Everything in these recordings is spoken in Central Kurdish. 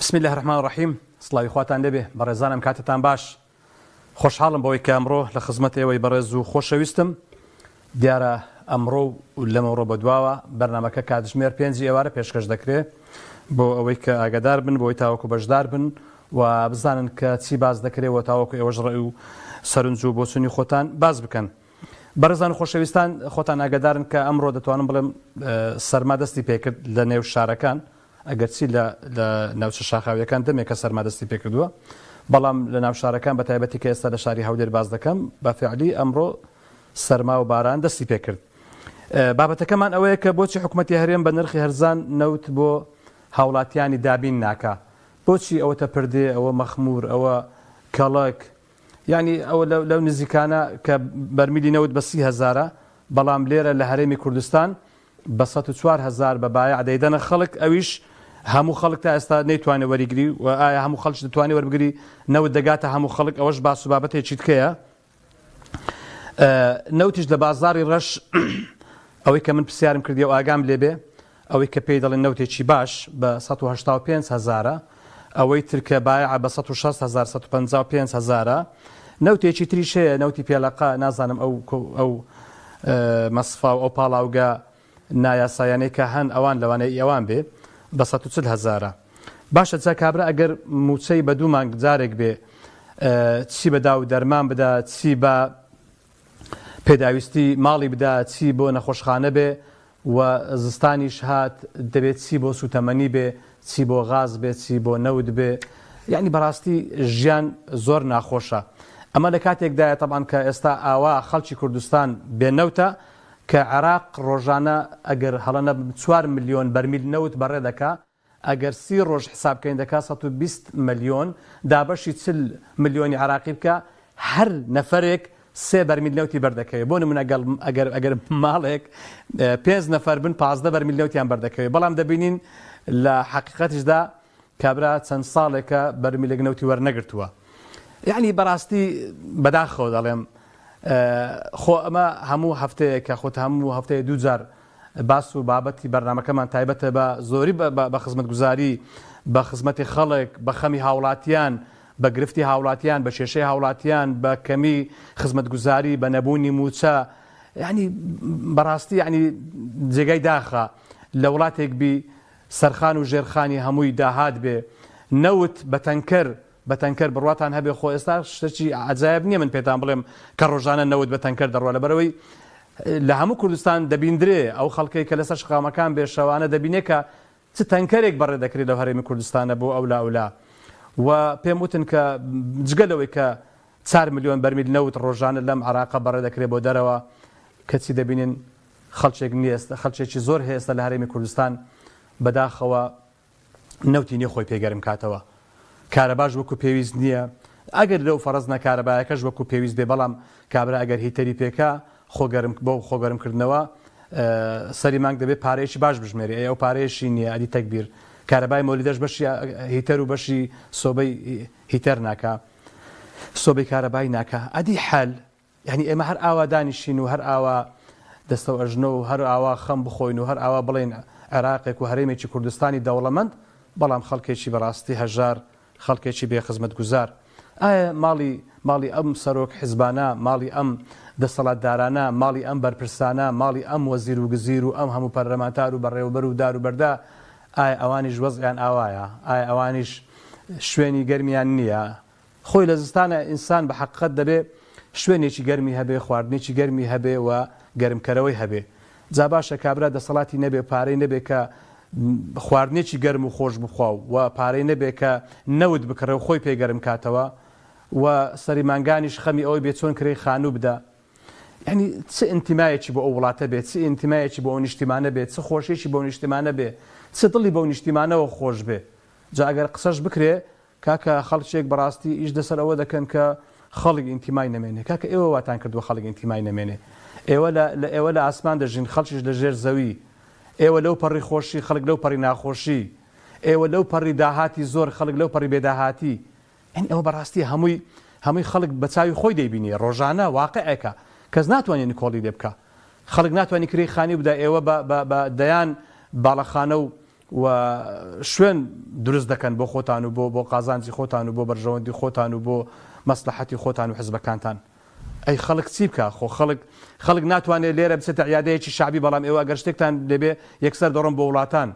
بسم الله الرحمن الرحیم. سڵاوی خواتان لێبێ بەڕێزانم، کاتتان باش. خۆشحاڵم بەوەی کە ئەمڕۆ لە خزمەت ئێوەی بەڕێز و خۆشەویستم. دیارە ئەمڕۆ و لەمەڕۆ بەدواوە بەرنامەکە کاتژمێر 5 ئێوارە پێشکەش دەکرێت بۆ ئەوەی کە ئاگادار بن، بۆی تاوەکو بەشدار بن و بزانن کە چی باز دەکرێتەوە تاوەکو ئێوەش ڕێی و سەرنج و بۆچوونی خۆتان باز بکەن. بەڕێزان و خۆشەویستان، خۆتان ئاگادارن کە ئەمڕۆ دەتوانم بڵێم سەرما دەستی پێکرد لە نێو شارەکان، ئەگەرچی لە ناوچە شاخاویەکان دەمێکە سەرما دەستی پێکردووە، بەڵام لە ناو شارەکان بە تایبەتی کە ئێستا لە شاری هەولێر باز دەکەم، بەفیعلی ئەمڕۆ سەرما و باران دەستی پێکرد. بابەتەکەمان ئەوەیە کە بۆچی حکوومەتی هەرێم بە نرخی هەرزان نەوت بۆ هاوڵاتیانی دابین ناکا، بۆچی ئەوەتە پردێ، ئەوە مەخمور، ئەوە کەڵک، یعنی ئەوە لەو نزیکانە کە بەرمیلی نەوت بە 30,000، بەڵام لێرە لە هەرێمی کوردستان بە 104,000 بە بایع دەیدەنە خەڵک. ئەویش هەموو خەڵک تا ئێستا نەیتوانێت وەریگری، و ئایا هەموو خەڵک دەتوانێت وەربگری نەوت دەگاتە هەموو خەڵک؟ ئەوەش باس و بابەتێکی تکەیە. نەوتیش لە بازاری ڕەش ئەوەی کە من پرسیارم کردی و ئاگام لێبێ، ئەوەی کە پێی دەڵێن نەوتێکی باش بە 185,000، ئەوەی ترکە بایع بە 160,000 155,000. نەوتێکی تریش هەیە، نەوتی پێلەقا، نازانم ئەو مەسفا و ئەو پاڵاوگە نایاسایانەی کە هەن ئەوان لەوانەیە ئەوان بێ بە 140,000. باشە جا کابرا ئەگەر موچەی بە 2 مانگ جارێک بێ، چی بەدا و دەرمان بدا، چی بە پێداویستی ماڵی بدا، چی بۆ نەخۆشخانە بێ، و زستانیش هات دەبێت چی بۆ سوتەمەنی بێ، چی بۆ غاز بێ، چی بۆ نەوت بێ. یعنی بەڕاستی ژیان زۆر ناخۆشە. ئەمە لە کاتێکدایە طبعاً کە ئێستا ئاوا خەڵکی کوردستان بێنەوتە، کە عێراق ڕۆژانە ئەگەر هەڵەنە 4 ملیۆن بەرمیل نەوت بەڕێ دەکا، ئەگەر 30 ڕۆژ حسابکەین دەکا 120 ملیۆن، دابەشی 40 ملیۆنی عێراقی بکە، هەر نەفرێک 3 بەرمیل نەوتی بەردەکەوێت. بۆ نمونە ئەگەر ماڵێک 5 نەفر بن 15 بەرمیل نەوتیان بەردەکەوێت، بەڵام دەبینین لە حقیقەتیشدا کابرا چەند ساڵێکە بەرمیلێک نەوتی وەرنەگرتووە. یعنی بەڕاستی بەداخەوە دەڵێم، خۆ ئەمە هەموو هەفتەیەکە خۆت هەموو هەفتەیە 2 جار باس و بابەتی بەرنامەکەمان تایبەتە بە زۆری بە خزمەتگوزاری، بە خزمەتی خەڵک، بە خەمی هاوڵاتیان، بە گرفتی هاوڵاتیان، بە کێشەی هاوڵاتیان، بە کەمی خزمەتگوزاری، بە نەبوونی موچە. یعنی بەڕاستی یعنی جێگای داخە لە وڵاتێک بی سەرخان و ژێرخانی هەمووی داهات بێ، نەوت بە تەنکەر بڕواتان هەبێ. خۆ ئێستا شتێکی عەجایب نییە من پێتان بڵێم کە ڕۆژانە نەوت بە تەنکەر دەڕوا، لەبەرەوەی لە هەموو کوردستان دەبیندرێ ئەو خەڵکەی کە لەسەر شقامەکان بێ شەوانە دەبینێ کە چ تەنکەرێک بەڕێ دەکرێت لەو هەرێمی کوردستانە بۆ ئەولا. و پێم وتن کە جگەلەوەی کە 4 ملیۆن بەرمیل نەوت ڕۆژانە لەم عێراقە بەڕێ دەکرێت بۆ دەرەوە، کەچی دەبینین خەڵکێک نییە، خەڵکێکی زۆر هەیە ئێستا لە هەرێمی کوردستان بەداخەوە نەوتی نییە خۆی پێگەرم کاتەوە. کارەباش وەکو پێویست نییە، ئەگەر لەو فەرەز نەکارەبایەکەش وەکو پێویست بێ، بەڵام کابرا ئەگەر هیتەری پێکا بۆ خۆگەرمکردنەوە سەری مانگ دەبێت پارەیەکی باش بژمێری، ئەو پارەیەشی نییە. ئەدی تەکبیر کارەبای مۆلیدەش بەشی هیتەر و بەشی سۆبەی هیتەر ناکا، سۆبەی کارەبای ناکا، ئەدی حەل. یعنی ئێمە هەر ئاوا دانیشین و هەر ئاوا دەستە و ئەژنە و هەر ئاوا خەم بخۆین و هەر ئاوا بڵێن عێراقێک و هەرێمێکی کوردستانی دەوڵەمەند، بەڵام خەڵکێکی بەڕاستی هەژار، خەڵکێکی بێ خزمەتگوزار. ئایا ماڵی ئەم سەرۆک حیزبانە، ماڵی ئەم دەسەڵاتدارانە، ماڵی ئەم بەرپرسانە، ماڵی ئەم وەزیر و گزیر و ئەم هەموو پەرلەمانتار و بەڕێوەبەر و دار و بەردا، ئایا ئەوانیش وەزعیان ئاوایە؟ ئایا ئەوانیش شوێنی گەرمیان نییە؟ خۆی لە زستانە ئینسان بە حەقیقەت دەبێ شوێنێکی گەرمی هەبێ، خواردنێکی گەرمی هەبێ و گەرمکەرەوەی هەبێ. جا باشە کابرا دەسەڵاتی نەبێ، پارەی نەبێ کە خواردنێکی گەرم و خۆش بخوا و پارەی نەبێ کە نەوت بکڕێ و خۆی پێگەرم کاتەوە، و سەری مانگانیش خەمی ئەوەی بێت چۆن کرێی خانوو بدە. یعنی چ ئینتیمایەکی بۆ ئەو وڵاتە بێت، چ ئینتیمایەکی بۆ ئەو نیشتیمانە بێت، چ خۆشیێکی بۆ نیشتیمانە بێ، چ دڵی بۆ نیشتیمانەوە خۆش بێ. جا ئەگەر قسەش بکرێ کاکە خەڵکێک بەڕاستی ئیش دەسەر ئەوە دەکەن کە خەڵک ئینتیمای نەمێنێ. کاکە ئێوە واتان کردووە خەڵک ئینتیمای نەمێنێ، ئێوە لە ئاسمان دەژین، خەڵکیش لە ژێر زەوی، ئێوە لەو پەڕی خۆشی، خەڵک لەو پەڕی ناخۆشی، ئێوە لەو پەڕی داهاتی زۆر، خەڵک لەو پەڕی بێداهاتی. ئەوە بەڕاستی هەمووی خەڵک بە چاوی خۆی دەیبینی، ڕۆژانە واقعەکە، کەس ناتوانێت کۆڵی لێ بکە. خەڵک ناتوانانی کرێی خانی بدا، ئێوە بە دەیان باڵەخانە و و شوێن دروست دەکەن بۆ خۆتان و بۆ قازانجی خۆتان و بۆ بەرژەوەندی خۆتان و بۆ مەسلحەتی خۆتان و حزبەکانتان. ئەی خەڵک چی بکە؟ خۆ خەڵک ناتوانێت لێرە بچێتە عیادەیەکی شعبی، بەڵام ئێوە ئەگەر شتێکتان دەبێ یەکسەر دەڕۆن بۆ وڵاتان،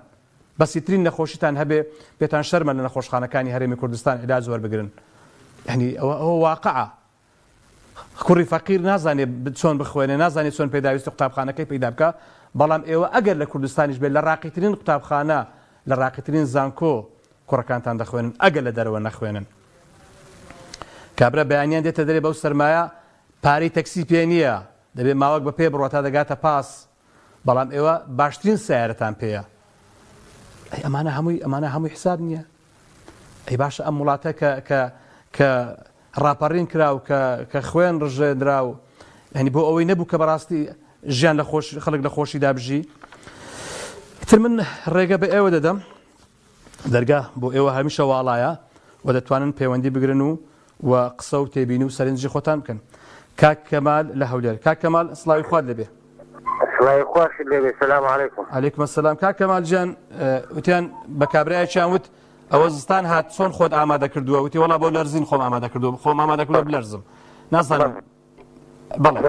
بەسیترین نەخۆشیتان هەبێ پێتان شەرمە لە نەخۆشخانەکانی هەرێمی کوردستان عیلاج وەربگرن. یعنی ئەوە واقعە. کوڕی فەقیر نازانێت چۆن بخوێنێ، نازانێت چۆن پێداویستی قوتابخانەکەی پەیدا بکە، بەڵام ئێوە ئەگەر لە کوردستانیش بێت لە ڕاقیترین قوتابخانە، لە ڕاقیترین زانکۆ کوڕەکانتان دەخوێنن، ئەگەر لە دەرەوە نەخوێنن. کابرا بەیانیان دێتە دەرێ بەو سەرمایە پارەی تەکسی پێ نییە، دەبێت ماوەک بە پێ بڕۆ تا دەگاتە پاس، بەڵام ئێوە باشترین سیارەتان پێیە. ئەمانە هەمووی حساب نییە. ئەی باشە ئەم وڵاتە کە ڕاپەڕین کرا و کە خوێن ڕژێنرا و هەنی بۆ ئەوەی نەبوو کە بەڕاستی ژیان خەڵک لە خۆشیدا بژی. تر من ڕێگە بە ئێوە دەدەم، دەرگا بۆ ئێوە هەمیشە واڵایە و دەتوانن پەیوەندی بگرن و قسە و تێبینی و سەرنجی خۆتان بکەن. کاک کەمال لە هەولێر. کاک کەمال سڵاوی خوارد لەبێ. سڵاوی خوش لەبێ. سەلام عەلەیکوم. عەلەیکوم ئەسسەلام. کاک کەمال گیان وتیان بە کابرایەکیان وت ئەوە زستان هات چۆن خۆت ئامادە کردووە؟ وتی وەڵا بۆ لەرزین خۆم ئامادە کردووە، خۆم ئامادە کردووە بلەرزم. نازانم. بەڵێ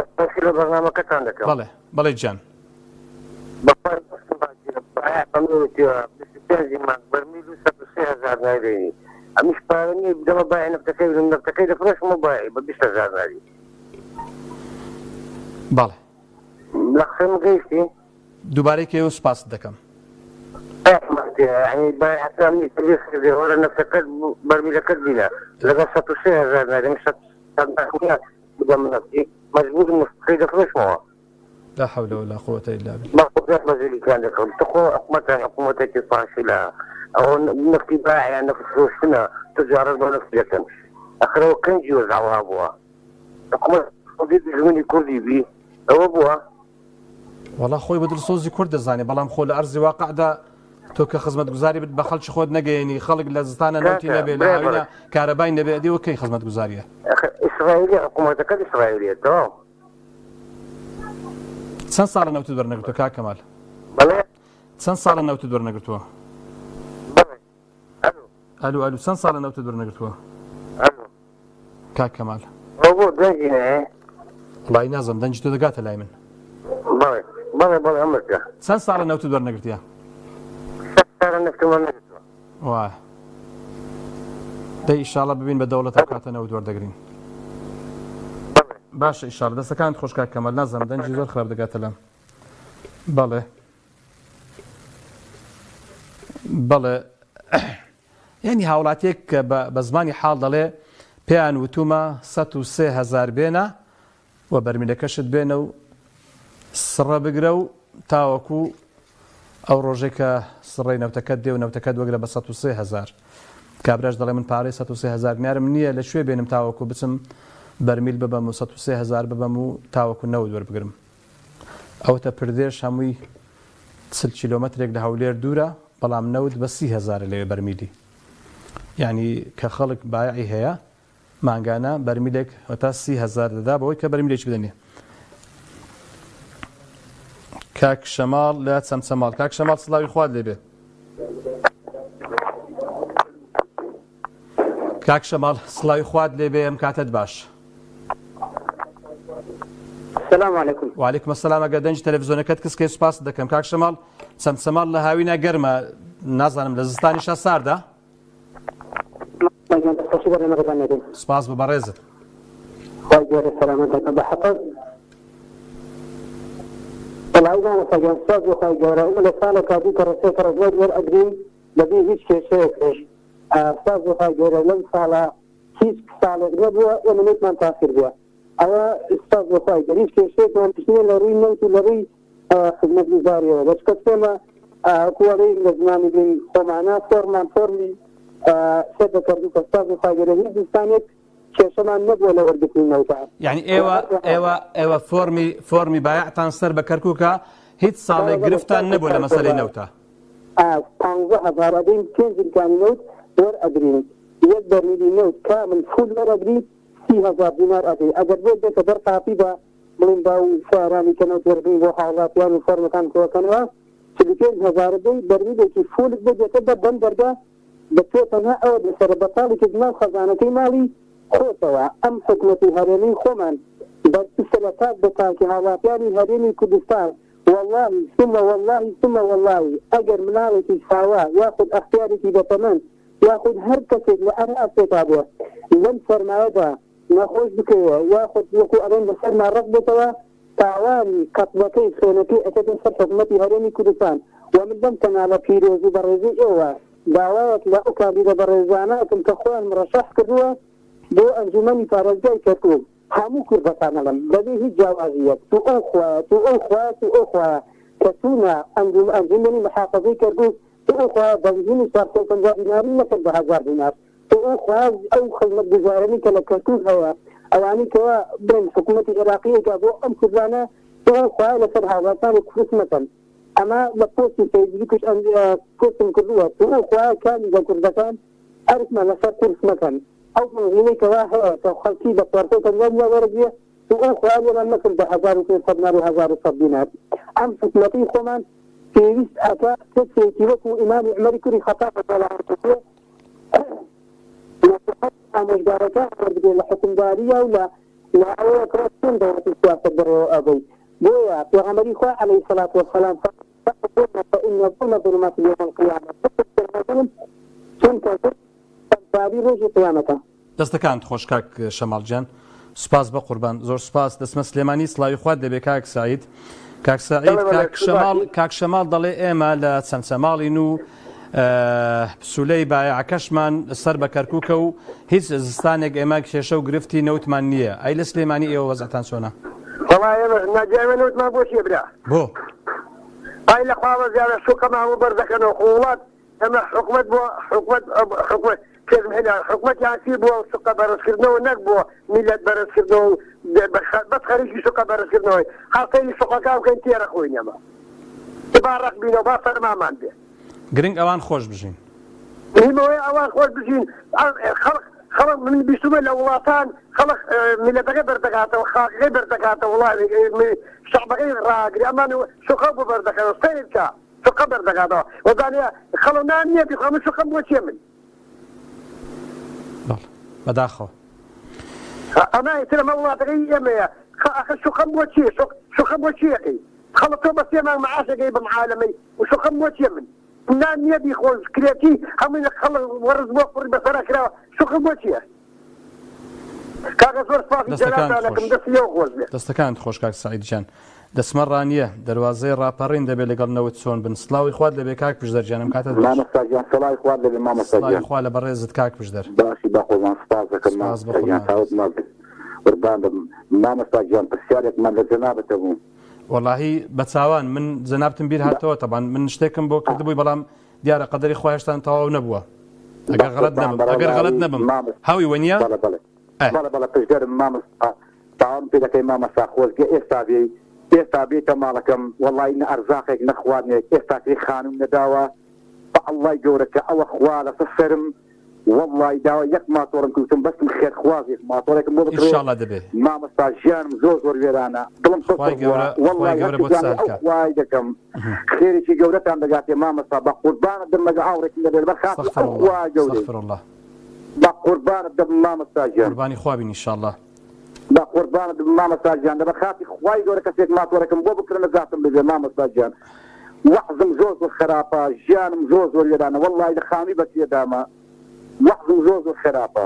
لە بەرنامەکەتان دەکەم. بەڵێ گیان. بەرمیل و 130,000 نایدەینی ئەمیش پارە نییە بدەمە بای نەفتەکەی دەفرۆشمە بای بە 20,000 ناری. بەڵێ لە قسەم گەیشتی دووبارەی کە ئێوە سوپاس دەکەم. يعني باي حسامي تليخ ولا نفسك برميلك بينا لقى 130,000 نادي مش 100 بدم نفسي مجبور مستقيل فلوس ما لا حول ولا قوة إلا بالله. ما قدرت مزيلي كان لكم تقوى حكومتها تصاحش لها أو نفسي باعي نفس فلوس هنا تجارة بنفسي لكن أخره كان جوز عوابها حكومة قديد زمني كردي بي أو أبوها والله خوي بدل صوزي كرد زاني بلام خو لأرض واقع ده تو که خدمت گزاری بد بخل خود نگینی خلق لزستانه نوتی نبی لعوینا کاربای نبی دی و کی خدمت گزاریه إسرائيلية حكومتك الإسرائيلية تمام چند سال نوتی دور نگرتو که کمال بله چند سال نوتی دور نگرتو بله الو چند سال نوتی دور نگرتو الو که کمال هو دنجي نه والله نازم دنجي تو دقات لاي من بله أمريكا چند سال نوتی دور نگرتیا واه ده ئیشاڵە ببین بە دەوڵەت کاتەنەوە دووەردەگرین باشە ئیشاڵە دەستەکانت خۆشکات کەمەل نازانم دەنجی زۆر خراپ دەگاتە لەم بەڵێ یعنی هاوڵاتیەک کە بە زمانی حاڵ دەڵێ پێیان وتومە 103,000 بێنە و بەرمیلەکەشت بێنە و سڕە بگرە و تاوەکو ئەو ڕۆژێک کە سڕی نەوتەکەت دێ و نەوتەکەت وەگرە بە 103,000 کابراش دەڵێ من پارەی 103,000 میارم نییە لەکوێ بێنم تاوەکو بچم بەرمیل ببەم و 103,000 ببەم و تاوەکو نەوت وەربگرم. ئەوتە پردێش هەمووی 40 کیلۆمەترێک لە هەولێر دوورە بەڵام نەوت بە 30,000 لەوێ بەرمیلی. یعنی کە خەڵک بایعی هەیە مانگانە بەرمیلێک هەتا 30,000 دەدا بەوەی کە بەرمیلێکی بدەنێ. کاک شەماڵ لە چەمچەماڵ. کاک شەماڵ سڵاوی خوارد لێبێ. کاک شەماڵ سڵاوی خوارد لێبێ ئەم کاتت باش. السلام عليكم. وعليكم السلام. ئەگەر دەنج تەلەڤیزۆنەکەت کەسکەی سوپاس دەکەم. کاک شەماڵ چەمچەماڵ لە هاوینە گەرمە نازانم لە زستانیشە ساردا؟ سوپاس بە بەڕێزت. والله أنا أستاذ وخاي جورا ولا سالة كادي كرسي كرزوج والأجري بدي هيك شيء أستاذ وخاي جورا لم سالة هيك سالة غربوا ومن ما تأثير بوا أنا أستاذ وخاي جورا هيك شيء كمان تشيل لري نوت لري خدمة جزارية بس كتبنا كواري لزمان يجي خمانة فورمي سبب كردو أستاذ وخاي جورا هيك إنسانية كشمان نبوة لوردك من موتها. يعني ايوه فورمي بايعتان سر بكركوكا هيت صالة قرفتان نبوة لمسألة نوتا. 15,000 كنزل كان نوت ور أدرين يقدر لي نوت كامل فول ور أدرين 3000 دينار أدري أجر بيت كبر قاطبة من باو شهراني كانوا تردين وحالات يعني فورم كان كوا كانوا 45,000 بەرمیلێکی فولک بێتە بە بەم دەرگا بەتێتەنها ئەوە لەسەر بەتاڵێکی ناو خەزانەکەی ماڵی خۆتەوە ئەم حکومەتی هەرێمی خۆمان بەسەلەتات بە تاکی هاوڵاتیانی هەرێمی کوردستان والله ثم والله ئەگەر مناڵێکی ساوا یاخود ئەختیارێکی بەتەمەن یاخود هەر کەسێک لە ئەرئاسێکا بووە لەم سەرمایەدا نەخۆش بکەوە یاخود وەکو ئەڵێن لەسەر ناڕەق بێتەوە تاوانی قەتڵەکەی سۆنەکەی ئەکەدەن سەر حکومەتی هەرێمی کوردستان و من لەم کەناڵە پیرۆز و بەڕێزی ئێوە داوایەک لە ئەو کابیرە بەڕێزانەکەم کە خۆیان مرەشەح کردووە بۆ ئەنجومەنی پارێزگای کەرکووک هەموو کوردەکانەڵم بەبێ هیچ جیاوازیەک تو ئەو خوایە کە چوونە ئەنجومەنی محافەزەی کەرکووک تو ئەو خوایە بەنزینی 450 دیناری نەکرد بە 1000 دینار تو ئەو خوایە ئەو خزمەتگوزارانی کە لە کەرکووک هەیە ئەوانی کەوا بڵێن حکوومەتی عێراقیەکە بۆ ئەم کوردانە تو ئەو خوایە لەسەر هاوڵاتیانی کورس مەکەن ئەمە لە پۆستی فەیسبووکش پۆستم کردووە تو ئەو خوایە کامی بە کوردەکان ئەرکمان لەسەر کورس مەکەن ئەو منزینەی کەوا هەیە کە خەڵکی بە 450 وەرەگیە تو ئەو خوایە لێمان نەکرد بە 1500 دینار و 1100 دینار ئەم حکومەتی خۆمان پێویست ئەکا کەسێکی وەکو ئیمامی عومەری کوڕی خەتاب بەڵاوەتەوە ئامۆژگارەکان وەربگێ لە حکومداریە و لە ئەوەیە کە چۆن دەوڵەتی سیاسەت بەڕێوە ئەبەی بۆیە پێغەمبەری خوا عەلەیهی السەلاة وەسەلام فإن الظلم ظلمات يوم القيامة چون بابی ڕۆژی قیامەتە. دەستەکانت خۆش کاک شەماڵجان سوپاس بە قوربان زۆر سوپاس دەسمە سلێمانی سڵاوی خوات دەبێ کاک سعید کاک شەماڵ دەڵێ ئێمە لە چەمچەماڵین و پسولەی بایعەکەشمان سەر بە کەرکووکە و هیچ زستانێک ئێمە کێشە و گرفتی نەوتمان نییە ئەی لە سلێمانی ئێوە وەزعتان چۆنە؟ ناجیامە نەوتمان بۆ چێ برا؟ بۆ ئای لە خواوە زیادە شوکەمان هەموو بەردەکەنەوە وڵات ئەمە حکومەت بۆ حکومەت حکومەتیان چی بووە سوقە بەرزکردنەوە نەک بووە میلەت بەرزکردنەوە و بەس خەریکی سوقە بەرزکردنەوەی هەڵقەی سوقەکان بکەین تێرە خۆین ئەمە با ڕق بینەوە با فەرمامان بێ گرنگ ئەوان خۆش بژین نیمەوەی ئەوان خۆش بژین خەڵک من بیستمە لە وڵاتان خەڵک میلەتەکەی بەردەکاتەوە خاکەکەی بەردەکاتەوە وڵاتی شەعبەکەی ڕاگری ئەمان سوقە بۆ بەردەکەنەوە سەیر بکە سوقە بەردەکاتەوە وەزانیا خەڵک نانیە بخۆ سوقە بۆ چێ من بەداخەوە ئەمە ئیترەمە وڵاتەکەی ئێمەیە شوخەم بۆ چیە شوخەم بۆ چیەکەی خەڵک تۆ بە سێمان معاشەکەی بەم عالەمەی و شوخەم بۆ چیە من نان نییە بیخۆش کرێتی هەمووی لە خەڵک وەرز بۆ قوڕی بەسەرا کراوە شوخەم بۆ چیە کاکە زۆر سپاسی جەلاتانەکەم دەستیەوە خۆش بێت دەستەکانت خۆش کاک سەعیدجان دەسمە ڕانیە دەواازەی ڕاپەڕین دەبێت لەگەڵ نەوت چۆن بن سڵاوی خوات لەبێ کاک پشدەرجانم کاتە خوا لە بەڕێزت کاک پشدەر باشی بەخۆمان سپاس دەکەم مامەستاگیان پرسیارێکمان لە جەنابەتە بوو وەڵاهی بە چاوان من جەنابتم بیر هاتەوە تەبان من شتێکم بۆ کردبووی بەڵام دیارە قەدەری خۆیشتان تەواو نەبووە ئەگەر غەڵەت نەبم هاوی وەنیە بەڵە پشدەرم مامەستا تاوام پێ دەکەی مامەستا خۆشگە ئێستا بێتە ماڵەکەم وەڵی نە ئەرزاقێک نەخوارنێک ئێستاکەی خانم نەداوە بە ئەڵڵای گەورەکە ئەوە خوا لەسەر سەرم والله داوا یەک ماتۆڕم کوتم بەستم خێرخوازێک ماتۆڕێکم بۆ ئینشاءالله دەبێ مامەستا ژیانم زۆر وێرانە دڵم وای دەکەم خێرێکی گەورەتان دەگاتێ مامەستا بە قوربانت دەمەگە ئاوڕێکی لەبێت بەخاطر خوا گەورەی بە قوربانت دەبم مامەستا ژیان قوربانی خوا بین ئینشاءالله بە قوربانت دەبم مامەستا ژیان دەبە خاتی خوای گەورە کەسێک ماتۆڕێکم بۆ بکردە نەزاتم بێ مامەستا ژیان وەحزم زۆر خراپە ژیانم زۆر وێرانە والله لە خامی بەتێدامە وەحزم زۆر خراپە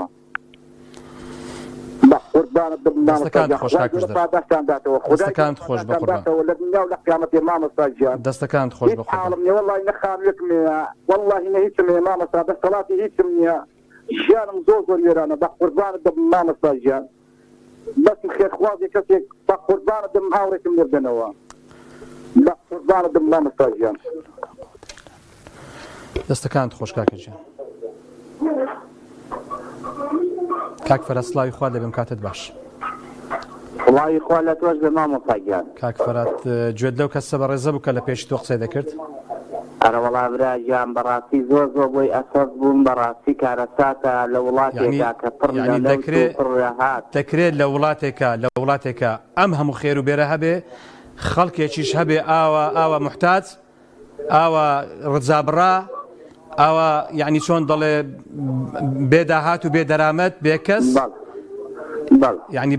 بە قوربانت دەبم مامەستا ژیان دەستەکانت خۆش بە قوربان لە دنیا و لە قیامەتێ مامەستا ژیان دەستەکانت خۆش بە قوربان حاڵم نیە والله نە خانوێکم نییە والله نە هیچم نییە مامەستا دەسەڵاتی هیچم نییە ژیانم زۆر وێرانە بە قوربانت دەبم مامەستا ژیان بەسم خێرخوازی کەسێک بە قوربانت دەبم هاوڕێکم لێبدەنەوە بە قوربانت دەبم مامەستا ژیان دەستەکانت خۆش کاکەجیان کاک فەرەت سڵاوی خوا دەبێم کاتت باش وڵی خوا لە تۆش بە مامەستا گیان کاک فەرەت گوێت لەو کەسە بەڕێزە بوو کە لە پێشی تۆ قسەی دەکرد ئەرە وەڵا براگیان بەڕاستی زۆر بۆی ئەساس بووم بەڕاستی کارەساتە لە وڵاتێکا کە پڕ دەکرێت لە وڵاتێکە ئەم هەموو خێر و بێرە هەبێ خەڵکێکیش هەبێ ئاوا محتاج ئاوە ڕجابڕا ئەوە یعنی چۆن دەڵێ بێداهات و بێدەرامەت بێکەس یعنی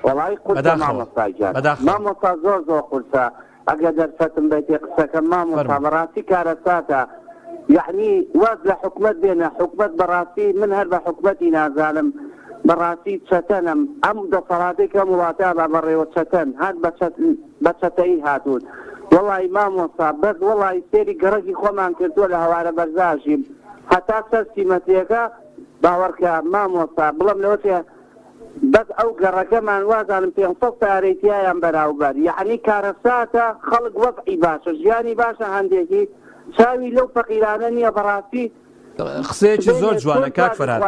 وڵی قورسە مامۆستاجان مامۆستا زۆر قورسە ئەگەر دەرفەتم بێتێ قسەکە مامۆستا بەڕاستی کارەساتە یعنی واز لە حکومەت بێنە حکومەت بەڕاستی من هەر بە حکومەتی نازانم بەڕاستی چەتەنم ئەم دەسەڵاتێکە وڵاتە بە بەڕێوە چەتەن هەر بە چەتەی هاتوون وڵی مامۆستا بەس وڵی سێری گەڕەکی خۆمان کردووە لە هەوارە بەرزاشیم هەتا سەر سیمەتیەکە باوەڕکە مامۆستا بڵم لەوەتێ بەس ئەو گەڕەکەمان وازانم 500 تارێتیایان بەراوبەر یعنی کارەساتە خەڵک وەزعی باشە ژیانی باشە هەندێکی چاوی لەو فەقیرانە نییە بەڕاستی قسەیەکی زۆر جوانە کاک فەرهاد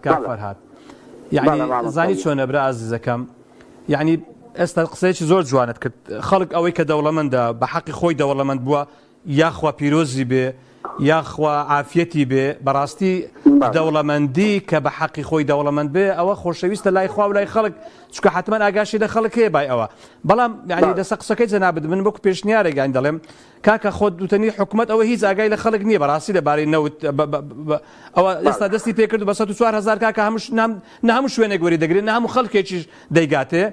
کاک فەرهاد یعنی زانی چۆنە برا ئازیزەکەم یعنی ئێستا قسەیەکی زۆر جوانت کرد خەڵک ئەوەی کە دەوڵەمەندە بە حەقی خۆی دەوڵەمەند بووە یاخوا پیرۆزی بێ یاخوا عافیەتی بێ بەڕاستی دەوڵەمەندی کە بە حەقی خۆی دەوڵەمەند بێ ئەوە خۆشەویستە لای خوا و لای خەڵک چکە حتمما ئاگاشی لە خەڵک هەیە بای ئەوە بەڵام یعنی دەسە قسەکەی جەنابەت من بۆکو پێشنیارێکیان دەڵێم کاکە خۆت دوتنی حکومەت ئەوە هیچ ئاگای لە خەڵک نییە بەڕاستی لەبارەی نەوت ئەوە ئێستا دەستی پێ کرد بە 4,000 کاکە هەموو شوێنێک وەری دەگرێت هەموو خەڵکێکیش دەیگاتێ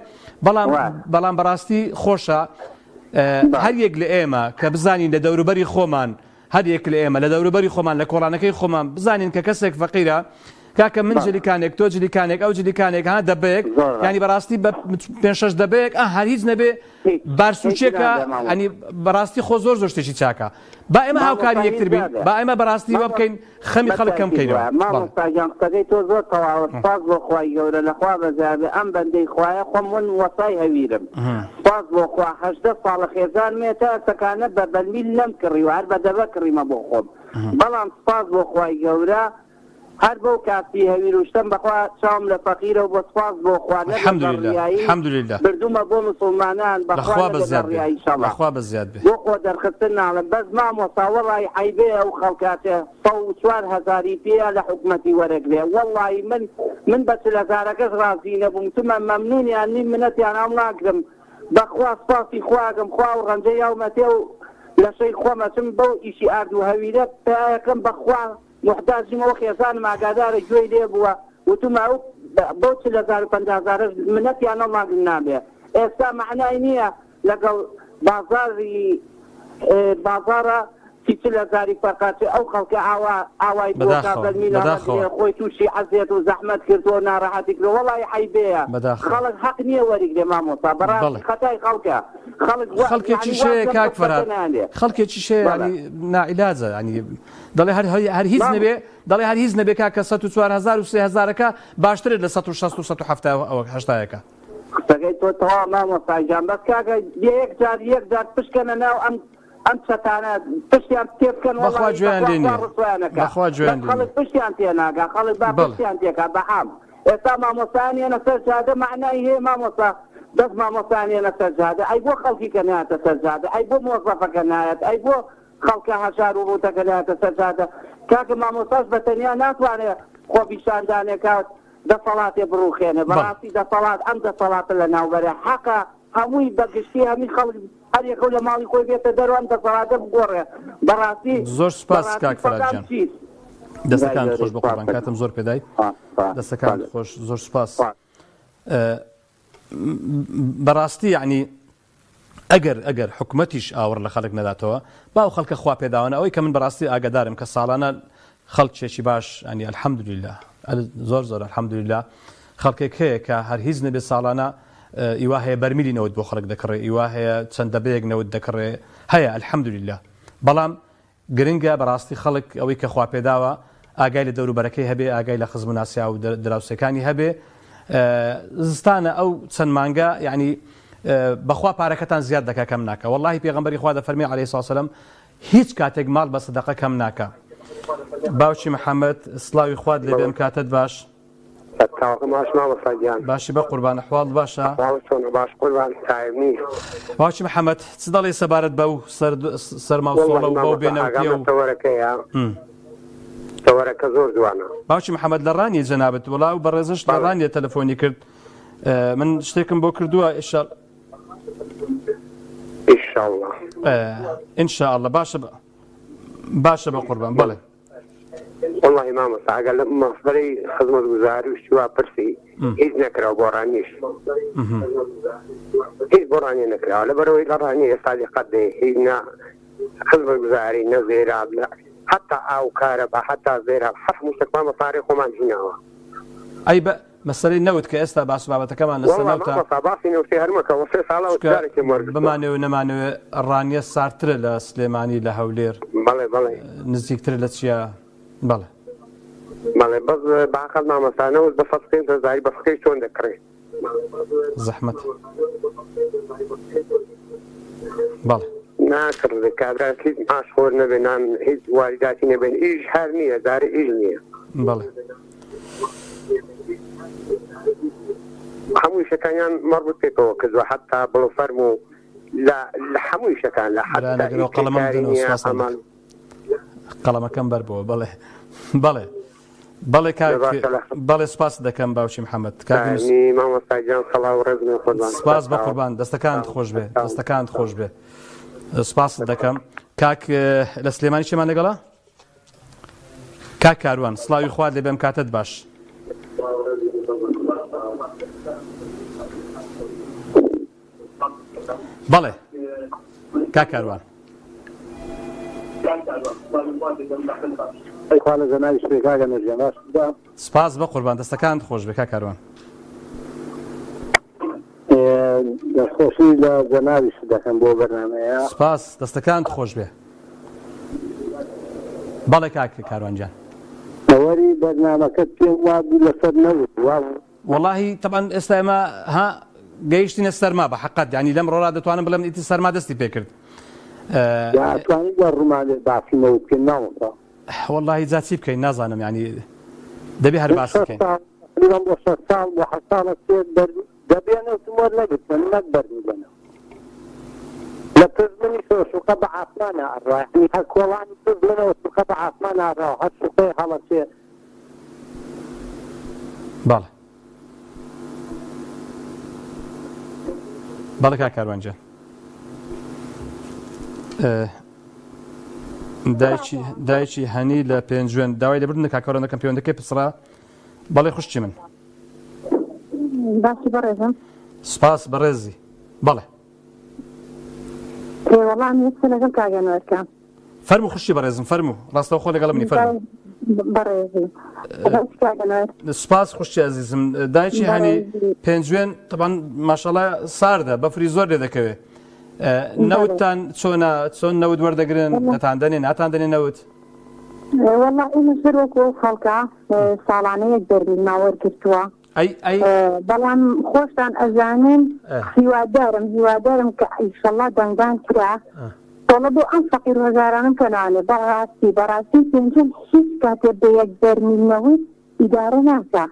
بەڵام بەڕاستی خۆشە هەر یەک لە ئێمە کە بزانین لە دەوروبەری خۆمان هەر یەک لە ئێمە لە دەوروبەری خۆمان لە کۆڵانەکەی خۆمان بزانین کە کەسێک فەقیرە کاکە من جلیکانێک تۆ جلیکانێک ئەو جلیکانێک ها دەبێک ینی بەڕاستی بە 5-6 دەبێک هەر هیچ نەبێ بارسوچێکە ئەنی بەڕاستی خۆ زۆر شتێکی چاکە با ئێمە هاوکاری یەکتر بین با ئێمە بەڕاستی وە بکەین خەمی خەڵک کەم بکەینەوە مامۆستاجان قسەکەی تۆ زۆر تەواو سپاس بۆ خوای گەورە لەخوا بەزیابێ ئەم بەندەی خوایە خۆم ون وەسای هەویرم سپاس بۆ خوا 18 ساڵە خێزان مێتە ئەسەکانە بە بەرمیل لەم کڕیوە هەر بە دەبە کڕیمە بۆ خۆم بەڵام سپاس بۆ خوای گەورە هەر بەو کاتی هەویر وشتم بەخوا چاوم لە فەقیرە و بۆ سپاس بۆ خوا الحەمدولله بردومە بۆ مسڵمانان بەخوا بەزیاد بێ بۆ خۆ دەرخستن ناڵم بەس مامۆستا وەڵی عیبێ ئەو خەڵکاتێ 4,000 پێە لە حکومەتی وەرەگرێ وەڵی من بە 40,000کەس ڕازی نەبووم تمە مەمنونیان نیم منەتیان ئەو ناگرم بەخوا سپاسی خواگەم خوا و ڕەنجە یاومەتێ و لە شەی خۆمەچم بەو ئیشی ئارد و هەویرە پێیەکەم بەخوا محتاجمەوە خێزانم ئاگادارە گوێی لێ بووە وتمە ئەو بۆ 40,000-50,000 منەتیان نەڵاگرن نابێ ئێستا معنای نییە لەگەڵ بازارە 40,000 فەرقاتی ئەو خەڵکە ئاوای بۆ خۆی تووشی عەزیێت و زەحمەت کردووە ناڕەحەتی کردووە وەڵی عیبەیە خەڵک حەق نییە وەریگرێ مامۆستا بەڕاستی خەتای خەڵکە خەڵکێکی شەیە کاک فەرهاد خەڵکێکی شەیە ینی نائیلاجە ینی دەڵێ هەر هیچ نەبێ دەڵێ هەر هیچ نەبێ کاکە 4,000 و 3,000کە باشترێت لە 160 و 170 قسەکەی تۆ تەواو مامۆستاجان بەس کاکە یەک جار پشکەنە ناو ئەم چەتانە پشتیان تێ بکەن بەخوا گوێیان لێ نییە خەڵک پشتیان تێ ناگا خەڵک با پشتیان تێکا بەعام ئێستا مامۆستایانە سەر جادە معنای هەیە مامۆستا دەست مامۆستایانە سەر جادە ئەی بۆ خەڵکی کە نایەتە سەر جادە ئەی بۆ مۆزەفەکە نایەت ئەی بۆ خەڵکە هەژار و ڕوتەکە نایەتە سەر جادە کاکە مامۆستاش بەتەنیا ناتوانێت خۆ پیشاندانێکات دەسەڵاتێ بڕوخێنێ بەڕاستی دەسەڵات ئەم دەسەڵاتە لە ناوبەرە حەقە هەمووی بەگشتی هەمی خەڵک هەر یەکەو لە ماڵی خۆی بێتە دەروان دەسەڵاتە بگۆڕێ بەڕاستی زۆر سپاس کاک فەرهاد جان دەستەکان خۆش بە قوربان کاتم زۆر پێدای دەستەکان خۆش زۆر سپاس بەڕاستی یعنی ئەگەر حکومەتیش ئاوەڕ لە خەڵک نەداتەوە باو خەڵکە خوا پێداوانە ئەوەی کە من بەڕاستی ئاگادارم کە ساڵانە خەڵکێکی باش ینی الحەمدولله زۆر الحەمدولله خەڵکێک هەیە کە هەر هیچ نەبێ ساڵانە ئیوا هەیە بەرمیلی نەوت بۆ خەڵک دەکڕێ ئیوا هەیە چەندە بەیەک نەوت دەکڕێ هەیە الحەمدولله بەڵام گرنگە بەڕاستی خەڵک ئەوەی کە خوا پێداوە ئاگای لە دەوروبەرەکەی هەبێ ئاگای لە خزم و ناسیا و دراوسەکانی هەبێ زستانە ئەو چەند مانگە یعنی بەخوا پارەکەتان زیاد دەکا کەم ناکە واللهی پێغەمبەری خوا دەفەرمێ عەلەیهی سەلام هیچ کاتێک ماڵ بە سەدەقە کەم ناکە باوکی محەممەد سڵاوی خوارد لێ بێم کاتت باش باشی بە قوربان ئەحواڵ باشە باوکی محەممەد چ دەڵێ سەبارەت بەو سەرماوسۆڵە و بەو بێنەوتیە و تەوەرەکە زۆر جوانە باوکی محەممەد لە ڕانی جەنابەت وڵاو بەڕێزش لە ڕانیە تەلەفۆنی کرد من شتێکم بۆ کردووە ئیشاڵ شاء الله ان شاء الله باشا بقربان بله والله ما مساعد قال مصدري خدمة وزاري وشوا برسي هيز نكرا بورانيش هيز بوراني نكرا على بروي لراني صادق قد هينا خدمة وزاري نزيرا حتى او كهرباء حتى زيرا حرف مستقبل مصاريف وما جيناها اي مسألة نوت كأستا باسبابة كمان والله ما صاباسي نوتي هرمك وصي صالة وتدارك مرد بمعنى ونمعنى الرانية صار ترى لسليماني لهولير بله نزيك ترى لتشيا بله بس بعقل ما مسانا وبفصقين تزاي بفقي شون ذكري زحمة بله ناكر ذكابرات هيز معشغور نبينان هيز والداتي نبين إيج حرنية داري إيج نية بله حمويشة كان مربوط بيكو كذو حتى بلو فرمو لا حمويشة كان لا حتى لا قلم مدن قلم كم بربو بله كاك بله سپاس دكم باوشي محمد يعني ماما ساجان صلاة ورزق خدوان سپاس بقربان دستكان خوش به سپاس دكم كاك لسليماني شي ما نقلا كاك كاروان سلاوي خواد لي بمكاتت باش بله كاكاروان خاله زناوی شپێکاگە نەژیان باش سپاس بە قوربان دەستەکانت خۆش بێ کاکاروان دەستخۆشی لە زەناویش دەکەم بۆ بەرنامەیە سپاس دەستەکانت خۆش بێ بەڵێ کاکاروانجان ئەوەری بەرنامەکەت پێم وا بوو لەسەر نەبوو والله طبعا ئێستا ئێمە ها گەیشتینە سەرما بە حەقەت یعنی لەم ڕۆژا دەتوانم بڵێم ئیتی سەرما دەستی پێ کرد توانیت بە ڕوومانێ باسینەوە بکەین ناوەڵا والله جا چی بکەین نازانم یعنی دەبێ هەر باس بکەین بۆ 6 ساڵ بۆ 7 ساڵە دەبێنێتم وەرنەگرتن نەک بەرمیدەنە لە پزمنی شوقە بە عاسمانە ئەڕوا هەر کۆڵانی پزمنەوە شوقە بە عاسمانە ئەڕوا هەر شوقەی هەڵەچێ بەڵێ بەڵێ کاکاروانجان دایکی هەنی لە پێنجوێن داوای لەبردنە کاکەڕۆنە کەمپیۆنەکەی پسرا بەڵێ خوشتی من باسی بەڕێزم سپاس بەڕێزی بەڵێ وەڵام یەکسە لەگەڵ کاگەنەوەکە فەرمو خوشتی بەڕێزم فەرمو ڕاستەوە خۆ لەگەڵ منی فەرمو بەڕێزی سپاس خوشتی عزیزم دایکی هەنی پێنجوێن طبعا ماشەڵڵا ساردە بەفری زۆر لێ دەکەوێت نەوتتان چۆن نەوت وەردەگرن نەتاندنێن ناتاندنێ نەوت والله ئێمە زۆر وەکو خەڵکە ساڵانەیەک دەربین ناوەرگرتووە بەڵام خۆشتان ئەزانن هیوادارم کە ئیشەڵڵا دەنگدان کرا تۆڵە بۆ ئەم فەقیر هەزارانم کەنانێ بەڕاستی پێنجم هیچ کاتێ بە یەک دەرمینەوەی ئیدارە ناکە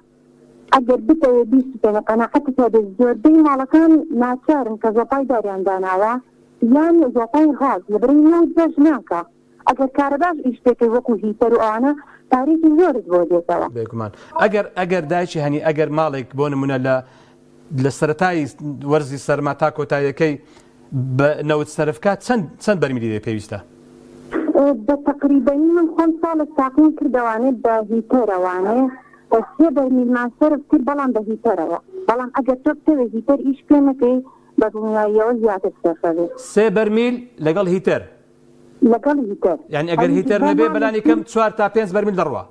ئەگەر بتەوێ بیستەوە قەناعەتت هەبێت زۆربەی ماڵەکان ناچارن کە زۆپای داریان داناوە یان زۆپای هاز لەبەرەی نەوت بەش ناکە ئەگەر کارەباش ئیشتێکی وەکو هیتەر و ئەوانە تاریکی زۆرت بۆ دێتەوە بێگومان ئەگەر دایکی هەنی ئەگەر ماڵێک بۆ نمونە لە سەرەتای وەرزی سەرما تا کۆتاییەکەی بە نەوت سەرفکە چەند بەرمیلی دێ پێویستە بە تەقریبەنی من خۆم ساڵێک تاقیم کردەوانێت بە هیتەرەوانێ سێ بەرمیلمان سەرف کرد بەڵام بە هیتەرەوە بەڵام ئەگەر تۆ بتەوێ هیتەر ئیش پێ نەکەی بە دنیاییەوە زیاتر سەرفەوێت 3 بەرمیل لەگەڵ هیتەر یعنی ئەگەر هیتەر نەبێ بەلانی کەم 4 تا 5 بەرمیل دەڕوا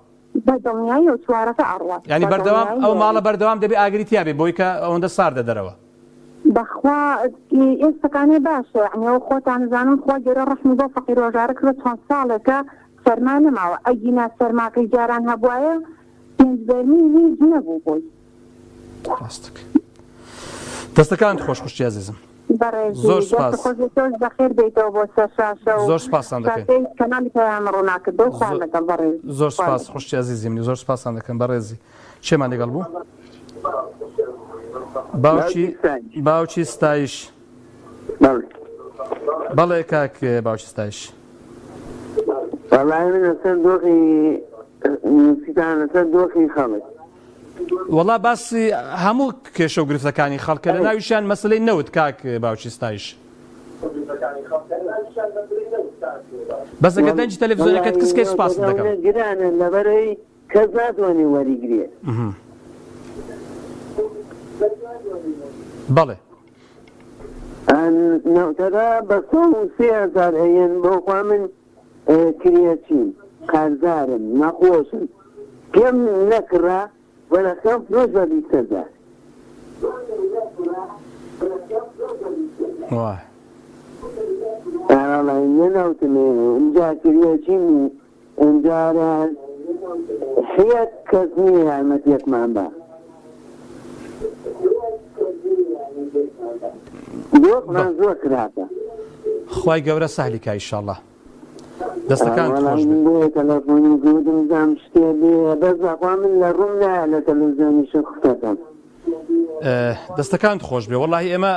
بە دڵنیاییەوە چوارەکە ئەڕوا یعنی بەردەوام ئەو ماڵە بەردەوام دەبێ ئاگری تیابێ بۆی کە ئەوەندە ساردە دەرەوە بەخوا ئێستەکانێ باشە یعنیەوە خۆتان زانم خوا گەرە ڕەحمی بۆ فەقیر ڕۆژارە کرد چەند ساڵێکە سەرما نەماوە ئەگینا سەرماکەی جاران هەبوایە 5 بەرمیل هیچ نەبوو بۆی دەستەکانت خۆش خوشتی عزیزم زۆر سپاس بەخێر بیتەوە بۆ سەرشاشە و زۆر سپاسان دەکەین کەناڵی پەیام ڕووناکرد و خوان لەگەڵ بەڕێز زۆر سپاس خوشتی عزیزی منی زۆر سپاسان دەکەم بەڕێزی چێمان لەگەڵ بوو باوکی ستایش بەڵێ کاک باوکی ستایش والله من لەسەر دۆخی نووسیتان لەسەر دۆخی خەڵک وەڵا باسی هەموو کێشە و گرفتەکانی خەڵکە لە ناویشیان مەسلەی نەوت کاک باوکی ستایش بەس ئەگەر دەنجی تەلەڤیزیۆنەکەت کەسکەی سوپاست دەکەم گرانە لەبەرەوەی کەس ناتوانێ وەریگرێت. بەڵێ نەوتەدا بە 3,000 هەیەن بۆخوا من کرێچین قەرزارم نەخۆشم پێم نەکڕا وەرەکەم فرۆش بە 20,000. وای نەناوتمێ ئەمجا کرێچین و ئەمجارە هەیەت کەس نییە یارمەتیەکمان بە زۆر کراتە. خوای گەورە سەهلی ئینشاءالله دەستەکان خۆش تەلەفۆنی گوتم زام شتێ بێ بەس بەخوا من لە ڕووم نایە لە تەلەڤیزیۆنیش قسەکەم. دەستەکان خۆش بێ وەڵاهی ئێمە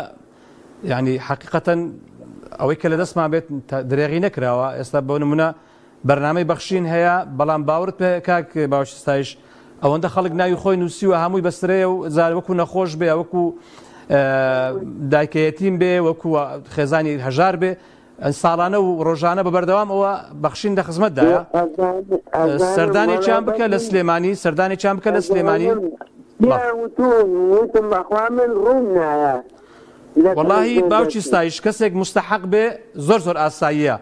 یعنی حقیقەتەن ئەوەی کە لە دەستمان بێت درێغی نەکراوە. ئێستا بۆ نمونە بەرنامەی بەخشین هەیە بەڵام باورت پێ کاک باوەشی ستایش ئەوەندە خەڵک ناوی خۆی نووسیوە هەمووی بەسترەیە و زار وەکو نەخۆش بێ وەکو دایکەیەتیم بێ وەکو خێزانی هەژار بێ ساڵانە و ڕۆژانە بە بەردەوام ئەوە بەخشین لە خزمەتدایە. سەردانێکیان بکە لە سلێمانی سەردانێکیان بکە لە سلێمانی وتم بەخوا من ڕووم نایە. واللهی باوکی ستایش کەسێک مستحق بێ زۆر ئاساییە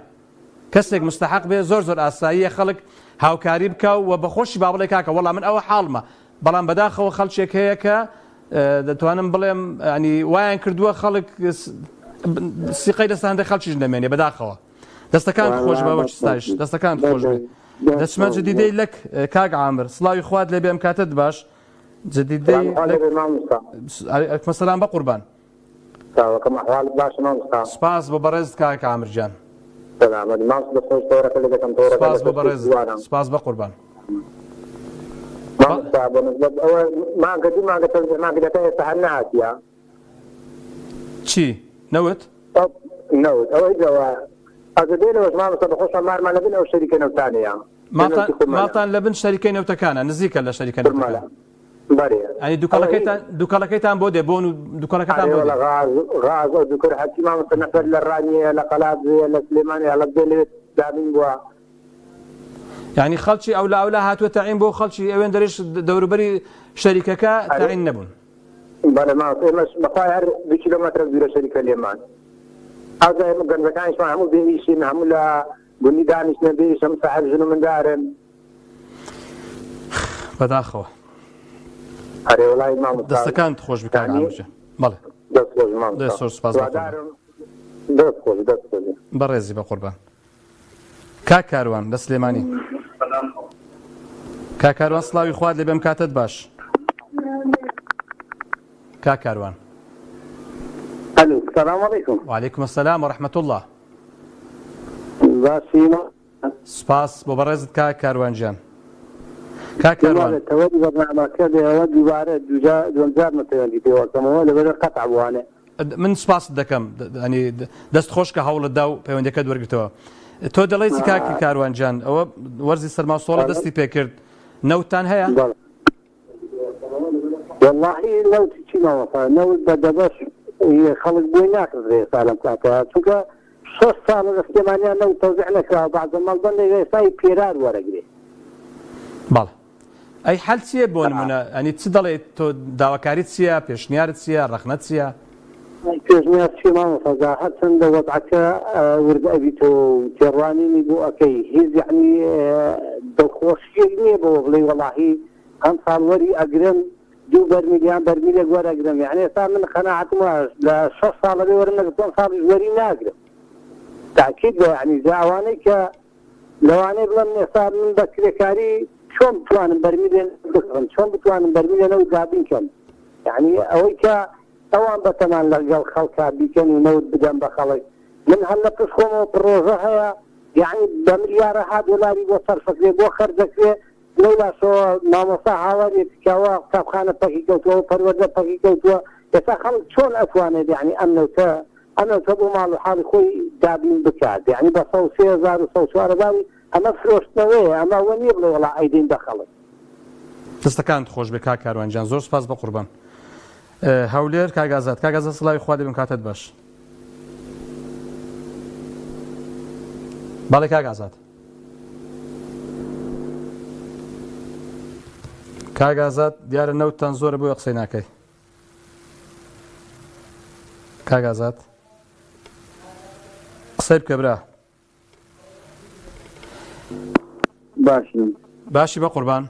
کەسێک مستحق بێ زۆر ئاساییە خەڵک هاوکاری بکە و بەخۆشی با بڵێ کاکە وەڵام من ئەوە حاڵمە بەڵام بەداخەوە خەڵکێک هەیە کە دەتوانم بڵێم ینی وایان کردووە خەڵک سیقەی دەستان هەندێک خەڵکیش دەمێنێ بەداخەوە. دەستەکان خۆش بە باوکی ستایش دەستەکان خۆش بێ. دەچمە جدیدەی لەک کاک عامر سڵاوی خوات لێ بێ ئەم کاتت باش جدیدەی مەسەلام بە قوربان سپاس بۆ بەڕێزت کاک عامرجان سپاس بە قوربان. چی نەوت ماڵتان لە بن شەریکەی نەوتەکانە نزیکە لە شەریکە نەوتەکان ئەنی دوکانەکەیتان بۆ دێبۆن و دوکانەکەتان بۆ غاز دوکر حەکی مامۆستا نەفەر لە ڕانیە لە قەلات لە سلێمانی هەڵە لەوێت دابین بووە یعنی خەڵکی ئەولا هاتووە تەعین بۆ خەڵکی ئەوێن دەرێش دەوروبەری شەریکەکە تەعین نەبوون. بەڵێ ماوەستا ئێمەش بەخوای هەر 2 کیلۆمەتر دوورە شەریکە لێمان ئەوجا ئێمە گەنجەکانیشمان هەموو بێئیشین هەموو لە گوندی دانیشتنە بێئیش هەموو ساحەب ژن و مندارن بەداخەوە. هەرێ وەڵای مامۆستا دەستەکانت خۆش بکە عامرجان. بەڵێ دەست خۆش مامۆستا سپاس دەست خۆش بەڕێزی بە قوربان. کاک کاروان لە سلێمانی کاک کاروان سڵاوی خوات لێ بێم کاتت باش. کاک کاروان السلام علیکم. وعلیکم السلام ورحمة الله. باشیمە سپاس بۆ بەڕێزت کاک کاروانجان. کاک کاروان تەوەری بەرنامەکە دەیەوە دووبارە دوجار مەتەوەندی پێوەکەمەوە لەبەر قەتع بوانێ. من سپاست دەکەم ینی دەست خۆش کە هەوڵتدا و پەیوەندیەکەت وەرگرتەوە. تۆ دەڵێیتی کاکی کاروانجان ئەوە وەرزی سەرماسۆڵە دەستی پێکرد نەوتتان هەیە؟ واللهی نەوتی چی ماوەسا نەوت بە دەبەش خەڵک بۆی ناکردێ سالم کاتە چونکە 6 ساڵ لە سلێمانیان نەوت تەوزیع نەکراوە بەعزە مەڵبەندێ ئێستای پێرار وەرەگرێ. بەڵێ ئەی حەل چییە بۆ نمونە ئەنی چ دەڵێت تۆ داواکاریت چییە پێشنیارت چییە ڕەخنەت چییە؟ پێشنیار چی مامۆستا هەرچەندە وەزعەکە وردە ئەبیتۆ تێڕوانینی بۆ ئەەکەی هیچ یعنی دڵخۆشیەک نییە بۆ بڵێ وەڵاهی ئەم ساڵوەری ئەگرم 2 بەرمیلێک وەرەگرم یعنی ئێستا من قەناعەتم لە 6 ساڵە بێ وەرە نەگرتم ساڵیش وەری ناگرم تاکید بە یعنی ئەوانەی کە لەوانەیە بڵێم ئێستا من بە کرێکاری چۆن بتوانم بەرمیلێ بکڕم چۆن بتوانم بەرمیلێنەوە دابین کەم یعنی ئەوەی کە ئەوان بەتەمان لەگەڵ خەڵکا بیکەن و نەوت بدەن بە خەڵک من هەم لە پشت خۆمەوە پرۆژە هەیە یعنی بە ملیارەها دۆلاری بۆ سەرفەکرێ بۆ خەرجەکرێ لەولاشەوە مامۆستا هاوارێکەوە قوتابخانە پەکی کەوتووە پەروەردە پەکی کەوتووە ئێستا خەڵک چۆن ئەتوانێت یعنی ئەمنەوتە بۆ ماڵ و حاڵی خۆی دابین بکات یعنی بە 3,400 ئەمە فرۆشتنەوەیە ئەمە وە نییە بڵێ وەڵا ئەیدین بە خەڵک. دەستەکانت خۆش بێ کاک کاروانجان زۆر سپاس بە قوربان. هەولێر کاگازات سڵاوی خوا دەبێم کاتت باش. باڵێ کاگازات کاگازات دیارە نەوتان زۆرە بۆ قسەی ناکەی کاگازات قسەی بکە برا باشی بە قوربان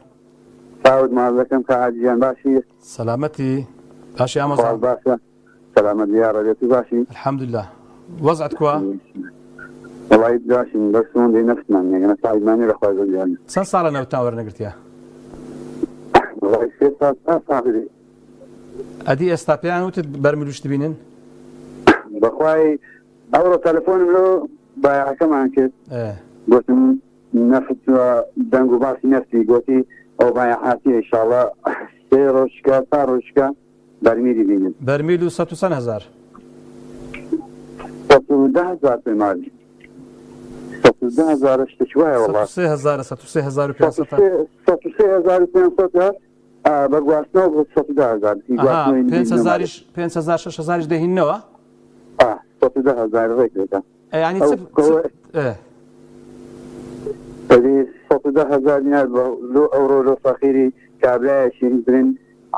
ساود مازەکەم کە عاجیان باشی سەلامەتی باشی ئامۆزا باشە سەلامەت دیارەێتی باشی الحەمدولله وەزعت کووە وڵی باشین بە سوندی نەفسمان نێگەنە سایمانی لەخوای زۆریان چەند ساڵە نەوتان وەرنەگرتیە ئەدی ئێستا پێیان وتت بەرمروشت بینن بەخوای ئەوڕۆ تەلەفۆنم لۆ بایەکەمان کرد گوتم نەفت دەنگ و باسی نەفتی گوتی ئەو بایەحاتی ئینشاڵڵا 3 ڕۆژکە تا ڕۆژکە بەرمیری بینن بەرمیل و 100,000 110,000 پێمالی 110,000 شتێکی وایە وەڵات 103,500 بە گواستنەوە بۆ 110,000 5,000 دەهینەوە 110,000 ڕێکێتە ینی 110,000 لۆ ئەوڕۆ لۆ فەخیری کابرایەشین برن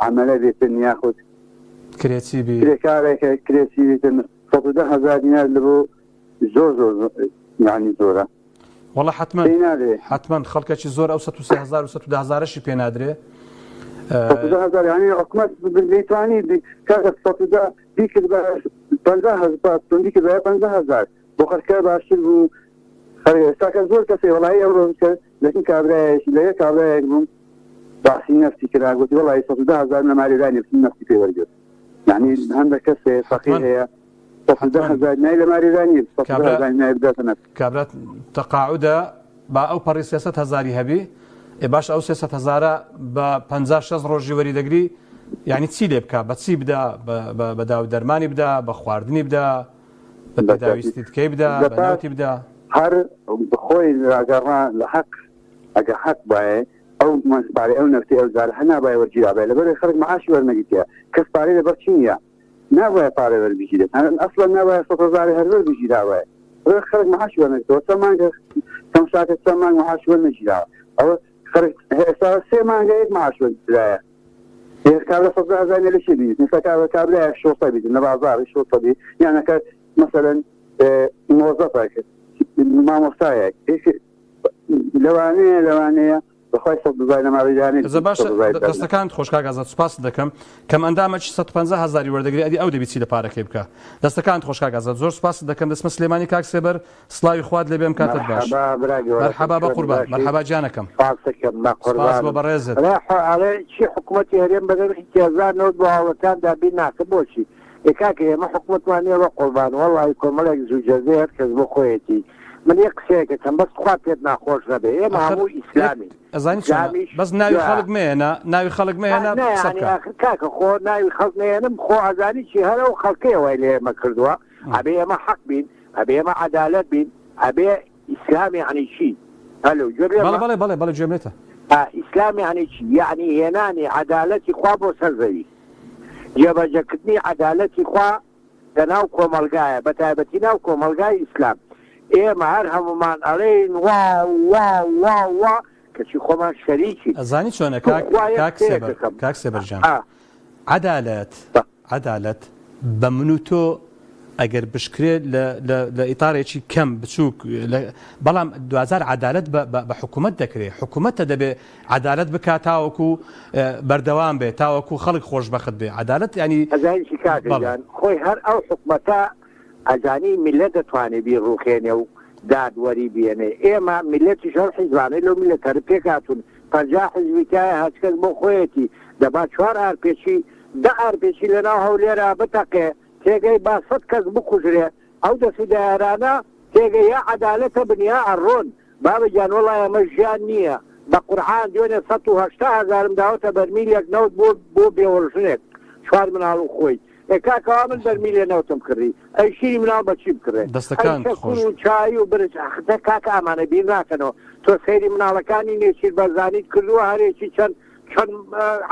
عملە بێتن یاخود کرێچی بی کرێکارێکە کرێچی بێتن 110,000 دینار لە بۆ زۆر یعنی زۆرە وەڵا حتمما خەڵکێکی زۆر ئەو 103,000 و 110,000شی پێ نادرێ 110,000 ینی حکومەت دەیتوانی بیکرد بە 50,000 بۆ خەرکە باشتر بوو ئێستاکە زۆر کەسێ وەڵی ئەوڕۆ کرد لەکن کابرایەکی لە یەک کابرایەک بووم باسی نەفتی کرا گوتی وەڵی 110,000 لەماریدانی نەفتی پێ وەرگرت یعنی هەندێک کەسێ فەقیر هەیە 110,000 نای لەماریدانی 110,000 نای بداتە نەفت کابرات تەقاعودە با ئەو پەڕی 300,000 هەبی باش ئەو 300,000 بە 56 ڕۆژی وەریدەگری یعنی چی لێ بکە بە چی بدا بە داو دەرمانی بدا بە خواردنی بدا بە داویستی تکەی بدا بە ناوتی بدا هەر بخۆی راگەڕا لە حەق ئەگە حەق باە ئەو مەسپارێ ئەو نەفتی ئەو زار هەنا باە وەرگیرابێ لەبەر خەڵک معاشی وەرنەگیتە کەس پارەی لەبەر چی نییە نابایە پارە وەربگیرێت ئەسڵا نابایە 100,000 هەر وەربگیراوە خەڵک معاشی وەرنەگیتەوە چەند مانگە کەم ساکە چەند مانگ معاش وەرنەگیراوە ئەوە ئێستا 3 مانگە یەک معاش وەرگیرایە کابرا 110,000 لە چی بینیت مثلا کابرایەک شۆسە بیت لە بازاڕی شۆسە بی یانەکە مەسەلەن مۆزەفێک مامۆستایەک لەوانەیە بەخوای 100,000 لەماریدانی باش دەستەکانت خۆشکاگازات سوپاس دەکەم کەم ئەندامەی 150,000 وەردەگری ئەدی ئەو دەبیچی لە پارەکەی بکە دەستەکانت خۆشکاگازات زۆر سوپاس دەکەم دەسمە سلێمانی کاک سێبەر سڵاوی خوات لێبێم کاتت باش مەرحەبا بە قوربان مەرحەبا جانەکەم سپاس بۆ بەڕێزت چی حکوومەتی هەرێم بەدەم ئیتیازانەوە بۆ هاوڵەکاندا بیر ناکە بۆچی کاکە ئێمە حکوومەتوانێ بە قوربان وەڵی کۆمەڵێک زووجەزێ هەر کەس بۆ خۆیەتی من یەک قسەیەکە چەند بەس خوا پێت ناخۆش نەبێ ئێمە هەموو ئیسلامی بەس ناوی خەڵک مێنە ناوی خەڵک مێنە کاکە خۆ ناوی خەڵک نێنم خۆ ئازانی چی هەرە و خەڵکەیەوەی لێ ئێمە کردووە ئەبێ ئێمە حەق بین ئەبێ ئێمە عەدالەت بین ئەبێ ئیسلامی یعنی چی هەلو بەڵێ گوێمێتە ئیسلامی یعنی چی یعنی هێنانی عەدالەتی خوا بۆ سەر زەوی جێبەجێکردنی عەدالەتی خوا لەناو کۆمەلگایە بە تایبەتی ناو کۆمەلگای ئیسلام ئێمە هەر هەمومان ئەڵێن وا کەچی خۆمان شەریکی ئەزانی چۆنە کاک سێبەرجان عەدالەت بە من و تۆ ئەگەر بشکرێت لە ئیتارێکی کەم بچووک بەڵام دوزار عەدالەت بە حکوومەت دەکرێت حکوومەتە دەبێ عەدالەت بکات تاوەکو بەردەوام بێت تاوەکو خەڵک خۆشبەخت بێ عەدالەت ینی ئەزانیی کاکەجان خۆی هەر ئەو حکوومەتە ئەزانی میلەت دەتوانێت بیر ڕوخێنێ و دادوەری بێنێ ئێمە میلەتی شەڕ حیزبانەی لەو میلەتەر پێکاتون 50 حیزبیکایە هەچ کەس بۆ خۆیەتی دەبا 4 ئارپێچی 10 ئارپێچی لەناو هەولێرە بتەقێ تێگەی با 100 کەس بکوژرێ ئەو دەستی دایارانە تێگەی یا عەدالەتە بنیا ئەڕۆن بابەجان وەڵای ئەمە ژیان نییە بە قورعان دوێنێ 180,000 داوەتە بەرمیلێک نەوت بۆ بێوەژنێک 4 مناڵ و خۆی کاکەوا من بەرمیلێ نەوتم کردی ئەی شیری مناڵ بەچی بکڕێ دەستەکان و چای و برج خدە کاکە ئامانە بیر ناکەنەوە تۆ سەیری مناڵەکانی نێچیر بەرزانیت کردووە هەرێکی چەند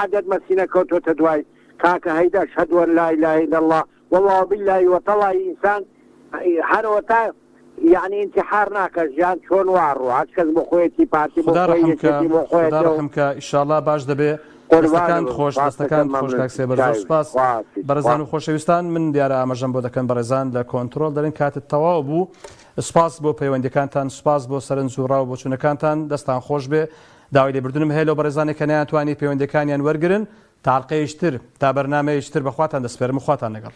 عەدەد مەسینە کەوتۆتە دوای کاکە هەیدا ئەشهەدو ئەن لا ئیلاهە ئیللا الله والله بالله وتەڵای ئینسان هەرەوە تا يعني انتحار ناکە ژیان چۆن وارڕوە هەچ کەس بۆ خۆیەتی پارتی خدا ڕەحمکە ئیشاڵا باش دەبێ دەستەکان خۆش دەستەکان خۆش کاکسێ بەرزۆر سوپاس بەڕێزان و خۆشەویستان من دیارە ئاماژەم بۆ دەکەن بەڕێزان لە کۆنتترۆل دەرن کاتت تەواو بوو سوپاس بۆ پەیوەندەکانتان سوپاس بۆ سەرنج و ڕاو بۆ چوونەکانتان دەستان خۆش بێ داوای لێبردنم هەیە لەو بەڕێزانێک کە نەیانتوانی پەیوەندەکانیان وەرگرن تا حەڵقەیەشتر تا بەرنامەیەشتر بەخواتان دەسپێرم و خواتان لەگەڵ